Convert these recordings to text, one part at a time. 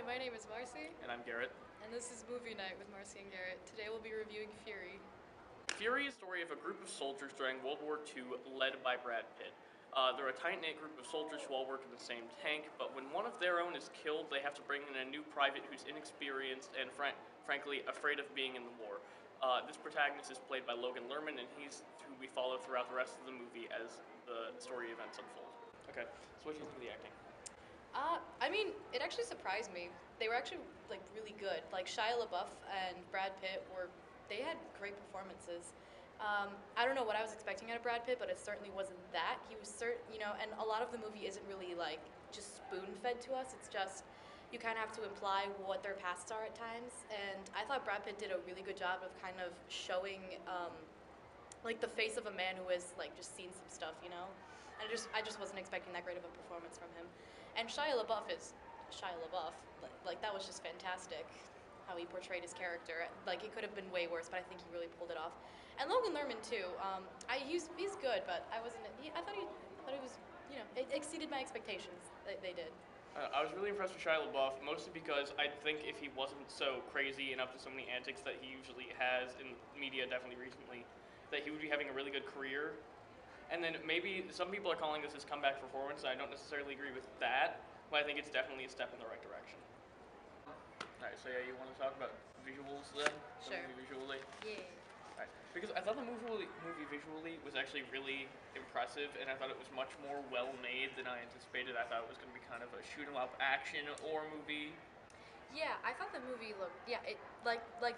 my name is Marci, And I'm Garrett. and this is Movie Night with Marci and Garrett. Today we'll be reviewing Fury. Fury is the story of a group of soldiers during World War II led by Brad Pitt. They're a tight-knit group of soldiers who all work in the same tank, but when one of their own is killed, they have to bring in a new private who's inexperienced and frankly afraid of being in the war. This protagonist is played by Logan Lerman, and he's who we follow throughout the rest of the movie as the story events unfold. Okay, so what do you think of the acting? It actually surprised me. They were actually really good. Like Shia LaBeouf and Brad Pitt they had great performances. I don't know what I was expecting out of Brad Pitt, but it certainly wasn't that. He was and a lot of the movie isn't really just spoon-fed to us. It's just you kind of have to imply what their pasts are at times. And I thought Brad Pitt did a really good job of kind of showing the face of a man who has just seen some stuff, And I just wasn't expecting that great of a performance from him. And Shia LaBeouf is Shia LaBeouf. That was just fantastic how he portrayed his character. It could have been way worse, but I think he really pulled it off. And Logan Lerman too. He's good, but I thought he was, it exceeded my expectations. They did. I was really impressed with Shia LaBeouf, mostly because I think if he wasn't so crazy and up to so many antics that he usually has in media, definitely recently, that he would be having a really good career. And then maybe some people are calling this his comeback performance, and I don't necessarily agree with that, but I think it's definitely a step in the right direction. Alright, so yeah, you want to talk about visuals then? Sure. The movie visually? Yeah. Alright, because I thought the movie visually was actually really impressive, and I thought it was much more well-made than I anticipated. I thought it was going to be kind of a shoot-'em-up action or movie. Yeah, I thought the movie looked,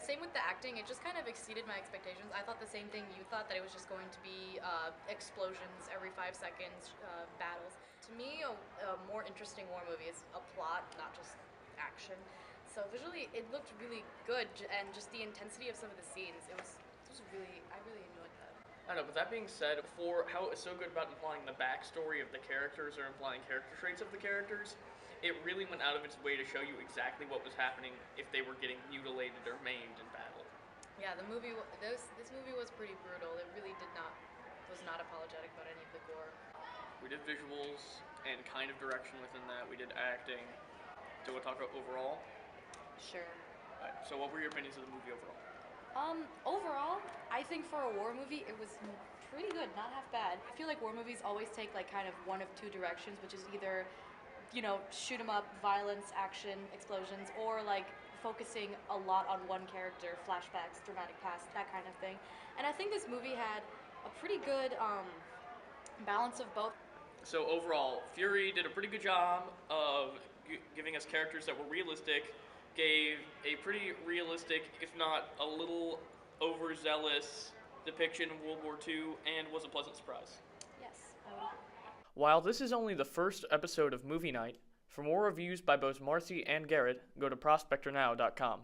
same with the acting, it just kind of exceeded my expectations. I thought the same thing you thought, that it was just going to be explosions every 5 seconds, battles. To me, a more interesting war movie is a plot, not just action. So visually, it looked really good, and just the intensity of some of the scenes, I really enjoyed that. I know, but that being said, for how it's so good about implying the backstory of the characters or implying character traits of the characters, it really went out of its way to show you exactly what was happening if they were getting mutilated or maimed in battle. Yeah, this movie was pretty brutal. It really was not apologetic about any of the gore. We did visuals and kind of direction within that. We did acting. Do we talk about overall? Sure. Alright, so what were your opinions of the movie overall? Overall, I think for a war movie, it was pretty good, not half bad. I feel like war movies always take kind of one of two directions, which is either shoot 'em up, violence, action, explosions, or focusing a lot on one character, flashbacks, dramatic past, that kind of thing. And I think this movie had a pretty good balance of both. So overall, Fury did a pretty good job of giving us characters that were realistic, gave a pretty realistic, if not a little overzealous depiction of World War II, and was a pleasant surprise. Yes, I would agree. While this is only the first episode of Movie Night, for more reviews by both Marci and Garrett, go to prospectornow.com.